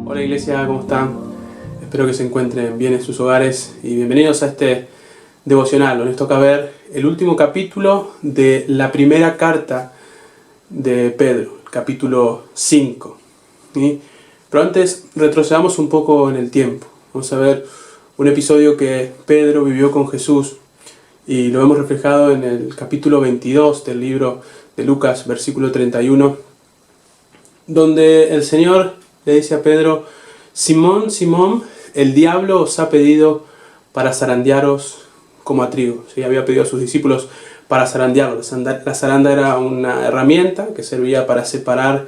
Hola iglesia, ¿cómo están? Espero que se encuentren bien en sus hogares y bienvenidos a este devocional. Hoy nos toca ver el último capítulo de la primera carta de Pedro, el capítulo 5. ¿Sí? Pero antes retrocedamos un poco en el tiempo. Vamos a ver un episodio que Pedro vivió con Jesús y lo vemos reflejado en el capítulo 22 del libro de Lucas, versículo 31, donde el Señor le dice a Pedro: Simón, Simón, el diablo os ha pedido para zarandearos como a trigo. ¿Sí? Había pedido a sus discípulos para zarandearlos. La zaranda era una herramienta que servía para separar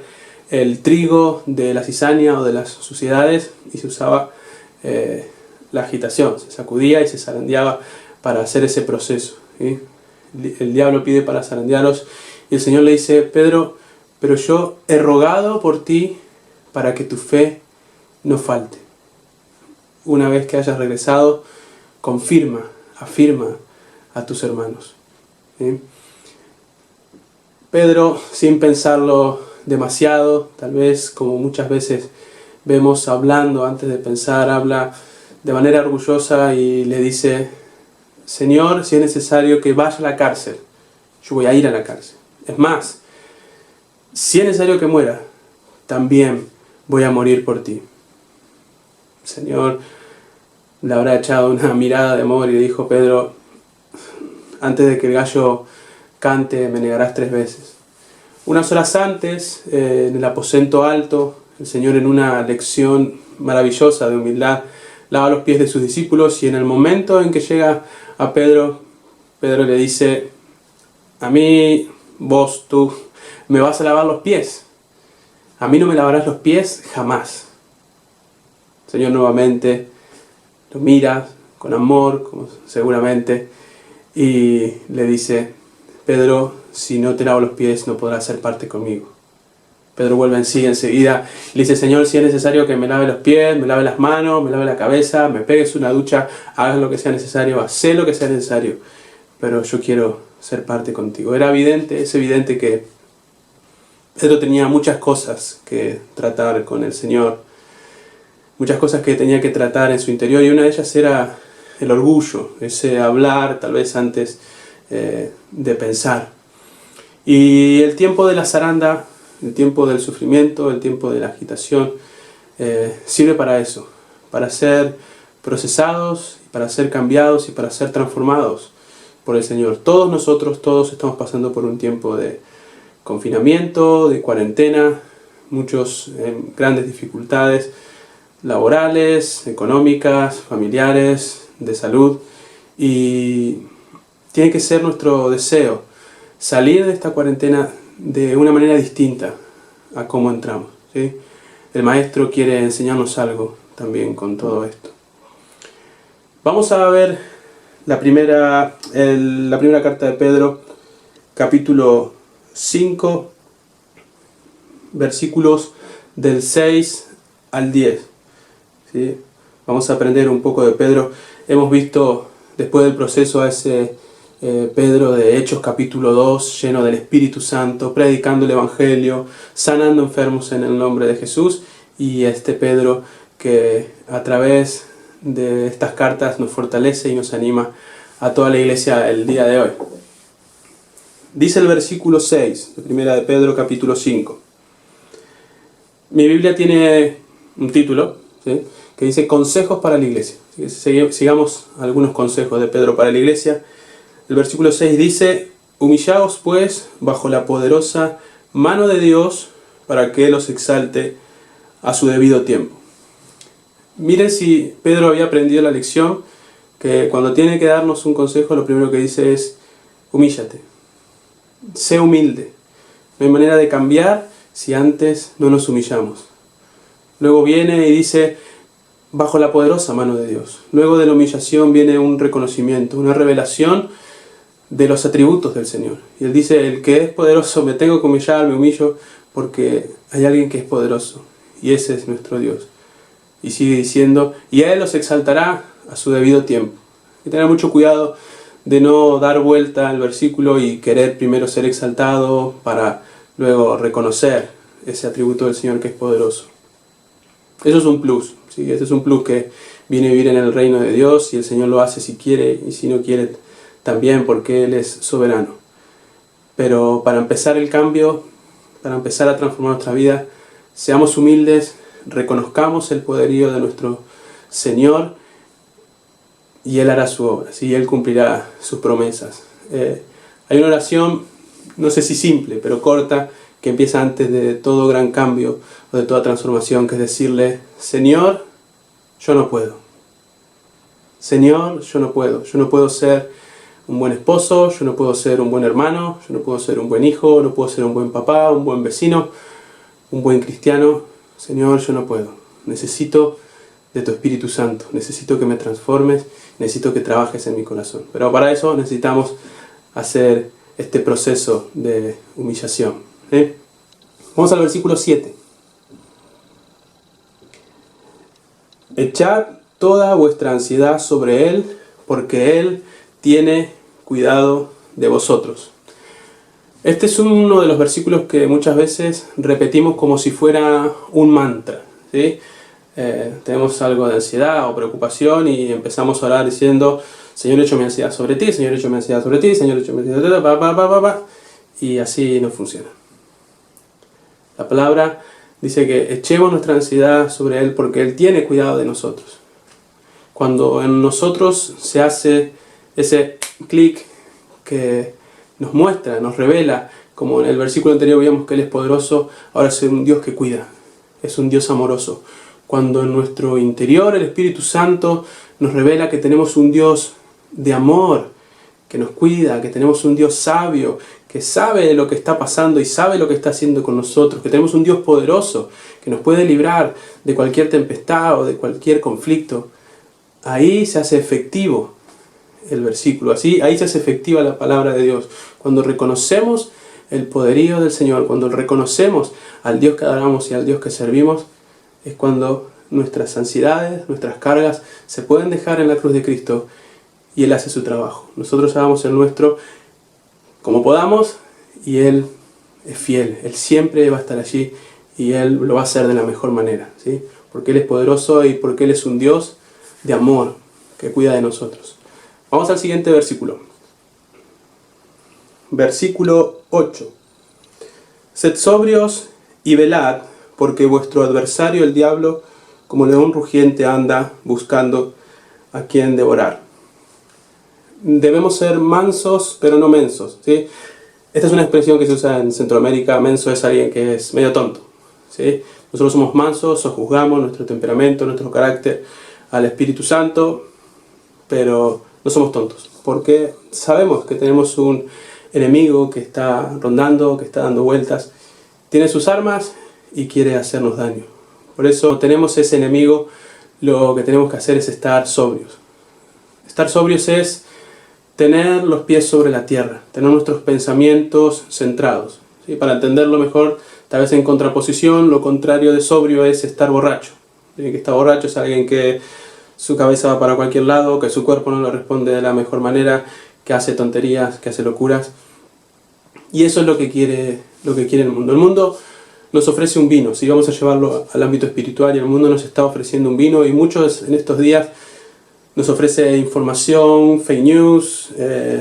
el trigo de la cizaña o de las suciedades, y se usaba la agitación, se sacudía y se zarandeaba para hacer ese proceso. ¿Sí? El diablo pide para zarandearos y el Señor le dice: Pedro, pero yo he rogado por ti para que tu fe no falte. Una vez que hayas regresado, afirma a tus hermanos. ¿Sí? Pedro, sin pensarlo demasiado, tal vez como muchas veces vemos hablando antes de pensar, habla de manera orgullosa y le dice: Señor, si es necesario que vaya a la cárcel, yo voy a ir a la cárcel. Es más, si es necesario que muera, también voy a morir por ti. El Señor le habrá echado una mirada de amor y le dijo: Pedro, antes de que el gallo cante, me negarás 3 veces. Unas horas antes, en el aposento alto, el Señor, en una lección maravillosa de humildad, lava los pies de sus discípulos, y en el momento en que llega a Pedro, Pedro le dice: a mí, tú, me vas a lavar los pies. A mí no me lavarás los pies jamás. El Señor nuevamente lo mira con amor, como seguramente, y le dice: Pedro, si no te lavo los pies no podrás ser parte conmigo. Pedro vuelve en sí enseguida y le dice: Señor, si es necesario que me lave los pies, me lave las manos, me lave la cabeza, me pegues una ducha, hagas lo que sea necesario, haz lo que sea necesario, pero yo quiero ser parte contigo. Es evidente que Pedro tenía muchas cosas que tratar con el Señor, muchas cosas que tenía que tratar en su interior, y una de ellas era el orgullo, ese hablar tal vez antes de pensar. Y el tiempo de la zaranda, el tiempo del sufrimiento, el tiempo de la agitación, sirve para eso, para ser procesados, para ser cambiados y para ser transformados por el Señor. Todos nosotros, todos estamos pasando por un tiempo de confinamiento, de cuarentena, muchos grandes dificultades laborales, económicas, familiares, de salud, y tiene que ser nuestro deseo salir de esta cuarentena de una manera distinta a cómo entramos. ¿Sí? El Maestro quiere enseñarnos algo también con todo esto. Vamos a ver la primera carta de Pedro, capítulo 5, versículos del 6 al 10. ¿Sí? Vamos a aprender un poco de Pedro. Hemos visto después del proceso a ese Pedro de Hechos capítulo 2, lleno del Espíritu Santo, predicando el Evangelio, sanando enfermos en el nombre de Jesús, y este Pedro que a través de estas cartas nos fortalece y nos anima a toda la iglesia el día de hoy. Dice el versículo 6, de primera de Pedro capítulo 5. Mi Biblia tiene un título, ¿sí?, que dice Consejos para la iglesia. Sigamos algunos consejos de Pedro para la iglesia. El versículo 6 dice: Humillaos pues bajo la poderosa mano de Dios, para que Él os exalte a su debido tiempo. Miren si Pedro había aprendido la lección, que cuando tiene que darnos un consejo, lo primero que dice es: humíllate, sé humilde. No hay manera de cambiar si antes no nos humillamos. Luego viene y dice: bajo la poderosa mano de Dios. Luego de la humillación viene un reconocimiento, una revelación de los atributos del Señor. Y Él dice: el que es poderoso, me tengo que humillar, me humillo, porque hay alguien que es poderoso, y ese es nuestro Dios. Y sigue diciendo: y a Él los exaltará a su debido tiempo. Hay que tener mucho cuidado de no dar vuelta al versículo y querer primero ser exaltado para luego reconocer ese atributo del Señor que es poderoso. Eso es un plus, ¿sí? Ese es un plus que viene a vivir en el reino de Dios y el Señor lo hace si quiere y si no quiere también, porque Él es soberano. Pero para empezar el cambio, para empezar a transformar nuestra vida, seamos humildes, reconozcamos el poderío de nuestro Señor y Él hará su obra, ¿sí? Él cumplirá sus promesas. Hay una oración, no sé si simple, pero corta, que empieza antes de todo gran cambio o de toda transformación, que es decirle: Señor, yo no puedo. Señor, yo no puedo. Yo no puedo ser un buen esposo, yo no puedo ser un buen hermano, yo no puedo ser un buen hijo, no puedo ser un buen papá, un buen vecino, un buen cristiano. Señor, yo no puedo. Necesito de tu Espíritu Santo. Necesito que me transformes, necesito que trabajes en mi corazón. Pero para eso necesitamos hacer este proceso de humillación. Vamos al versículo 7. Echad toda vuestra ansiedad sobre Él, porque Él tiene cuidado de vosotros. Este es uno de los versículos que muchas veces repetimos como si fuera un mantra, ¿sí? Tenemos algo de ansiedad o preocupación y empezamos a orar diciendo: Señor, echo mi ansiedad sobre ti, Señor, echo mi ansiedad sobre ti, Señor, echo mi ansiedad sobre ti, y así no funciona. La palabra dice que echemos nuestra ansiedad sobre Él porque Él tiene cuidado de nosotros. Cuando en nosotros se hace ese clic que nos muestra, nos revela, como en el versículo anterior veíamos que Él es poderoso, ahora es un Dios que cuida, es un Dios amoroso. Cuando en nuestro interior el Espíritu Santo nos revela que tenemos un Dios de amor, que nos cuida, que tenemos un Dios sabio, que sabe lo que está pasando y sabe lo que está haciendo con nosotros, que tenemos un Dios poderoso, que nos puede librar de cualquier tempestad o de cualquier conflicto, ahí se hace efectivo el versículo, ahí se hace efectiva la palabra de Dios. Cuando reconocemos el poderío del Señor, cuando reconocemos al Dios que adoramos y al Dios que servimos, es cuando nuestras ansiedades, nuestras cargas se pueden dejar en la cruz de Cristo y Él hace su trabajo. Nosotros hagamos el nuestro como podamos y Él es fiel. Él siempre va a estar allí y Él lo va a hacer de la mejor manera, ¿sí? Porque Él es poderoso y porque Él es un Dios de amor que cuida de nosotros. Vamos al siguiente versículo. Versículo 8. Sed sobrios y velad, porque vuestro adversario el diablo, como león rugiente, anda buscando a quien devorar. Debemos ser mansos, pero no mensos, ¿sí? Esta es una expresión que se usa en Centroamérica. Menso es alguien que es medio tonto, ¿sí? Nosotros somos mansos, sojuzgamos nuestro temperamento, nuestro carácter al Espíritu Santo, pero no somos tontos, porque sabemos que tenemos un enemigo que está rondando, que está dando vueltas, tiene sus armas y quiere hacernos daño. Por eso tenemos ese enemigo, lo que tenemos que hacer es estar sobrios. Estar sobrios es tener los pies sobre la tierra, tener nuestros pensamientos centrados, ¿sí? Para entenderlo mejor, tal vez en contraposición, lo contrario de sobrio es estar borracho. Que está borracho es alguien que su cabeza va para cualquier lado, que su cuerpo no le responde de la mejor manera, que hace tonterías, que hace locuras. Y eso es lo que quiere el mundo. El mundo nos ofrece un vino, si vamos a llevarlo al ámbito espiritual, y el mundo nos está ofreciendo un vino, y muchos en estos días nos ofrece información, fake news,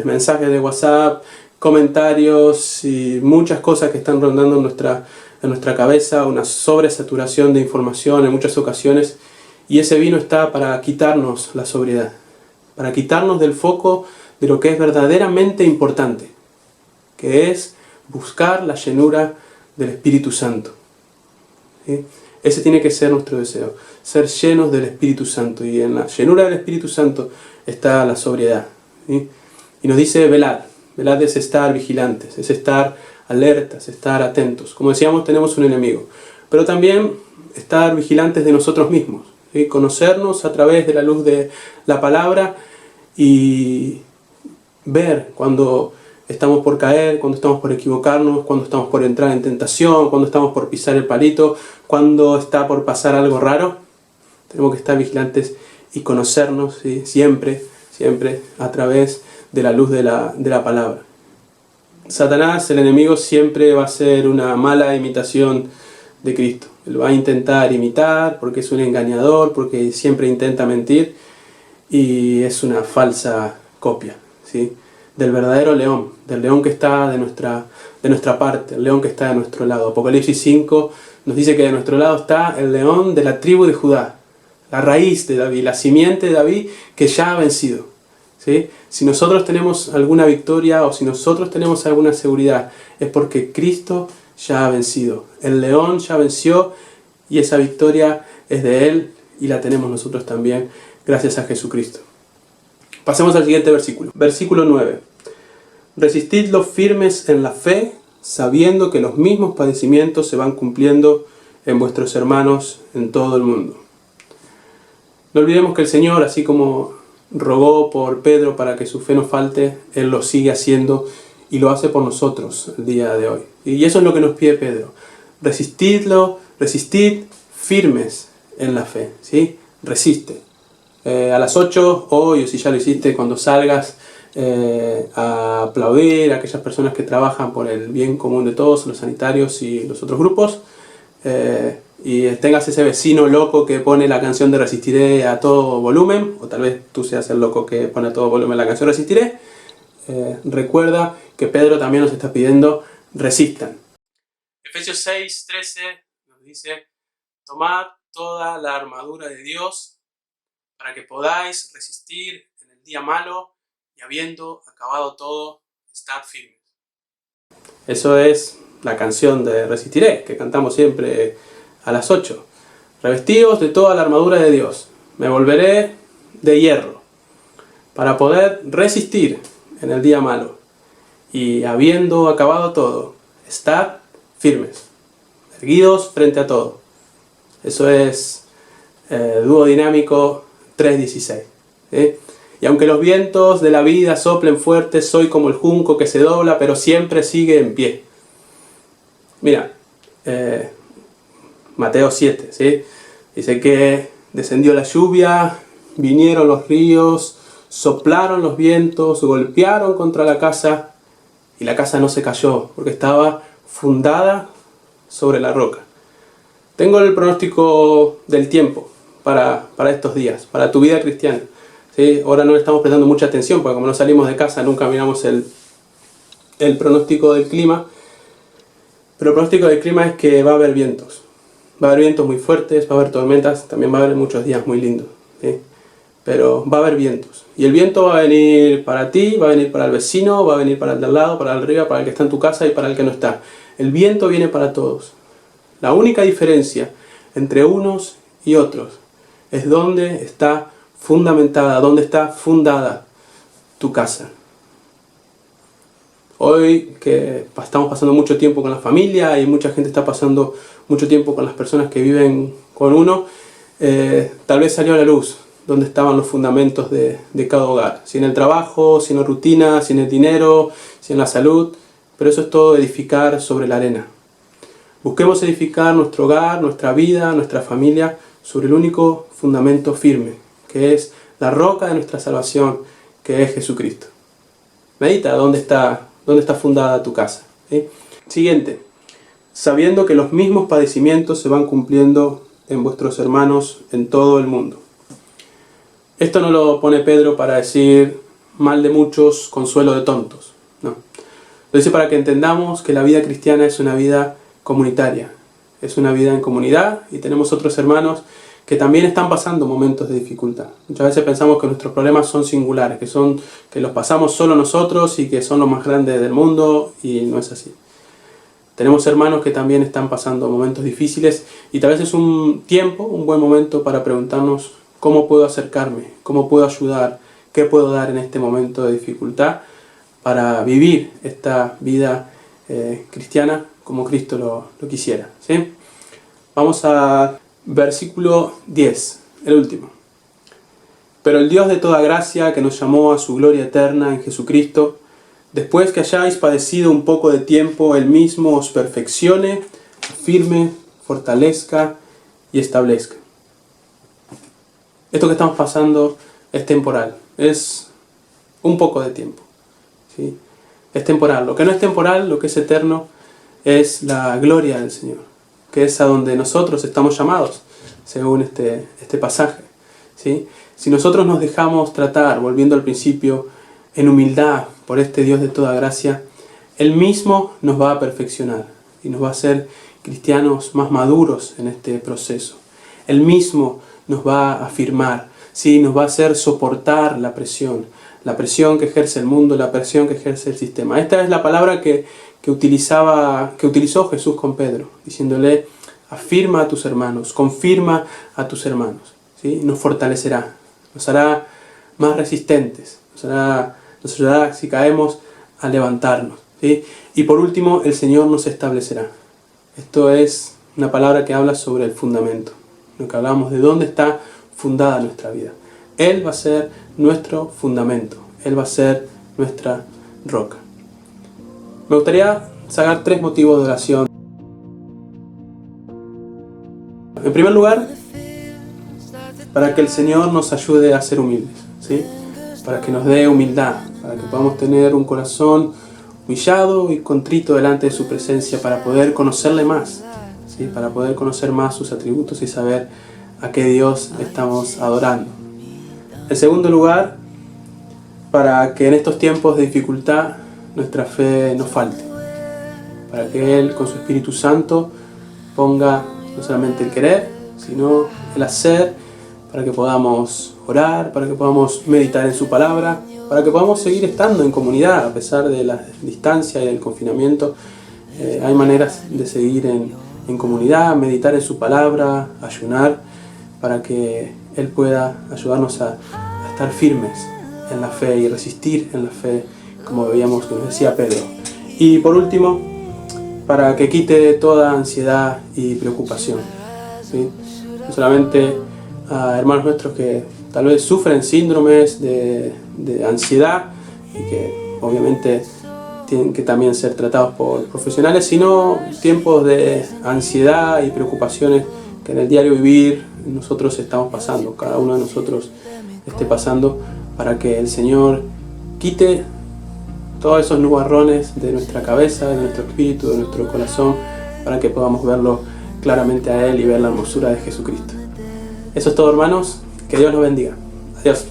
mensajes de WhatsApp, comentarios y muchas cosas que están rondando en nuestra cabeza, una sobresaturación de información en muchas ocasiones, y ese vino está para quitarnos la sobriedad, para quitarnos del foco de lo que es verdaderamente importante, que es buscar la llenura del Espíritu Santo, ¿sí? Ese tiene que ser nuestro deseo, ser llenos del Espíritu Santo, y en la llenura del Espíritu Santo está la sobriedad, ¿sí? Y nos dice velad. Velad es estar vigilantes, es estar alertas, estar atentos. Como decíamos, tenemos un enemigo, pero también estar vigilantes de nosotros mismos, ¿sí? Conocernos a través de la luz de la palabra y ver cuando estamos por caer, cuando estamos por equivocarnos, cuando estamos por entrar en tentación, cuando estamos por pisar el palito, cuando está por pasar algo raro. Tenemos que estar vigilantes y conocernos, ¿sí? Siempre a través de la luz de la palabra. Satanás, el enemigo, siempre va a ser una mala imitación de Cristo. Él va a intentar imitar porque es un engañador, porque siempre intenta mentir y es una falsa copia, ¿sí?, del verdadero león, del león que está de nuestra parte, el león que está de nuestro lado. Apocalipsis 5 nos dice que de nuestro lado está el león de la tribu de Judá, la raíz de David, la simiente de David que ya ha vencido, ¿sí? Si nosotros tenemos alguna victoria o si nosotros tenemos alguna seguridad, es porque Cristo ya ha vencido. El león ya venció y esa victoria es de Él y la tenemos nosotros también gracias a Jesucristo. Pasemos al siguiente versículo. Versículo 9. Resistidlos firmes en la fe, sabiendo que los mismos padecimientos se van cumpliendo en vuestros hermanos en todo el mundo. No olvidemos que el Señor, así como rogó por Pedro para que su fe no falte, Él lo sigue haciendo y lo hace por nosotros el día de hoy. Y eso es lo que nos pide Pedro. Resistid firmes en la fe, ¿sí? Resiste. A las 8 hoy, o si ya lo hiciste, cuando salgas a aplaudir a aquellas personas que trabajan por el bien común de todos, los sanitarios y los otros grupos, y tengas ese vecino loco que pone la canción de Resistiré a todo volumen, o tal vez tú seas el loco que pone a todo volumen la canción Resistiré, recuerda que Pedro también nos está pidiendo: resistan. Efesios 6:13 nos dice: tomad toda la armadura de Dios para que podáis resistir en el día malo y habiendo acabado todo, estad firmes. Eso es la canción de Resistiré, que cantamos siempre a las 8. Revestidos de toda la armadura de Dios, me volveré de hierro, para poder resistir en el día malo y habiendo acabado todo, estad firmes, erguidos frente a todo. Eso es dúo dinámico 3:16. ¿Sí? Y aunque los vientos de la vida soplen fuertes, soy como el junco que se dobla, pero siempre sigue en pie. Mira, Mateo 7, ¿sí? Dice que descendió la lluvia, vinieron los ríos, soplaron los vientos, golpearon contra la casa, y la casa no se cayó, porque estaba fundada sobre la roca. Tengo el pronóstico del tiempo para estos días, para tu vida cristiana. ¿Sí? Ahora no le estamos prestando mucha atención, porque como no salimos de casa nunca miramos el pronóstico del clima. Pero el pronóstico del clima es que va a haber vientos. Va a haber vientos muy fuertes, va a haber tormentas, también va a haber muchos días muy lindos. ¿Sí? Pero va a haber vientos. Y el viento va a venir para ti, va a venir para el vecino, va a venir para el de al lado, para el de arriba, para el que está en tu casa y para el que no está. El viento viene para todos. La única diferencia entre unos y otros es dónde está fundamentada, dónde está fundada tu casa. Hoy que estamos pasando mucho tiempo con la familia y mucha gente está pasando mucho tiempo con las personas que viven con uno, tal vez salió a la luz dónde estaban los fundamentos de cada hogar. Sin el trabajo, sin la rutina, sin el dinero, sin la salud, pero eso es todo edificar sobre la arena. Busquemos edificar nuestro hogar, nuestra vida, nuestra familia sobre el único fundamento firme, que es la roca de nuestra salvación, que es Jesucristo. Medita dónde está fundada tu casa. ¿Sí? Siguiente. Sabiendo que los mismos padecimientos se van cumpliendo en vuestros hermanos en todo el mundo. Esto no lo pone Pedro para decir mal de muchos, consuelo de tontos. No. Lo dice para que entendamos que la vida cristiana es una vida comunitaria. Es una vida en comunidad y tenemos otros hermanos que también están pasando momentos de dificultad. Muchas veces pensamos que nuestros problemas son singulares, que los pasamos solo nosotros y que son los más grandes del mundo, y no es así. Tenemos hermanos que también están pasando momentos difíciles y tal vez es un buen momento para preguntarnos cómo puedo acercarme, cómo puedo ayudar, qué puedo dar en este momento de dificultad para vivir esta vida cristiana como Cristo lo quisiera. ¿Sí? Vamos a versículo 10, el último. Pero el Dios de toda gracia, que nos llamó a su gloria eterna en Jesucristo, después que hayáis padecido un poco de tiempo, Él mismo os perfeccione, afirme, fortalezca y establezca. Esto que estamos pasando es temporal, es un poco de tiempo. ¿Sí? Es temporal. Lo que no es temporal, lo que es eterno, es la gloria del Señor, que que es a donde nosotros estamos llamados, según este pasaje, ¿sí? Si nosotros nos dejamos tratar, volviendo al principio, en humildad por este Dios de toda gracia, Él mismo nos va a perfeccionar y nos va a hacer cristianos más maduros en este proceso. Él mismo nos va a afirmar, ¿sí? Nos va a hacer soportar la presión que ejerce el mundo, la presión que ejerce el sistema. Esta es la palabra que utilizó Jesús con Pedro, diciéndole: afirma a tus hermanos, confirma a tus hermanos, ¿sí? Nos fortalecerá, nos hará más resistentes, nos ayudará, si caemos, a levantarnos, ¿sí? Y por último, el Señor nos establecerá. Esto es una palabra que habla sobre el fundamento, lo que hablamos de dónde está fundada nuestra vida. Él va a ser nuestro fundamento, Él va a ser nuestra roca. Me gustaría sacar 3 motivos de oración. En primer lugar, para que el Señor nos ayude a ser humildes, ¿sí? Para que nos dé humildad, para que podamos tener un corazón humillado y contrito delante de su presencia, para poder conocerle más, ¿sí? Para poder conocer más sus atributos y saber a qué Dios estamos adorando. En segundo lugar, para que en estos tiempos de dificultad nuestra fe no falte, para que Él con su Espíritu Santo ponga no solamente el querer, sino el hacer, para que podamos orar, para que podamos meditar en su palabra, para que podamos seguir estando en comunidad a pesar de la distancia y del confinamiento. Hay maneras de seguir en comunidad, meditar en su palabra, ayunar, para que Él pueda ayudarnos a estar firmes en la fe y resistir en la fe, como veíamos que nos decía Pedro. Y por último, para que quite toda ansiedad y preocupación, ¿sí? No solamente a hermanos nuestros que tal vez sufren síndromes de ansiedad y que obviamente tienen que también ser tratados por profesionales, sino tiempos de ansiedad y preocupaciones que en el diario vivir nosotros estamos pasando, cada uno de nosotros esté pasando, para que el Señor quite todos esos nubarrones de nuestra cabeza, de nuestro espíritu, de nuestro corazón, para que podamos verlo claramente a Él y ver la hermosura de Jesucristo. Eso es todo, hermanos. Que Dios los bendiga. Adiós.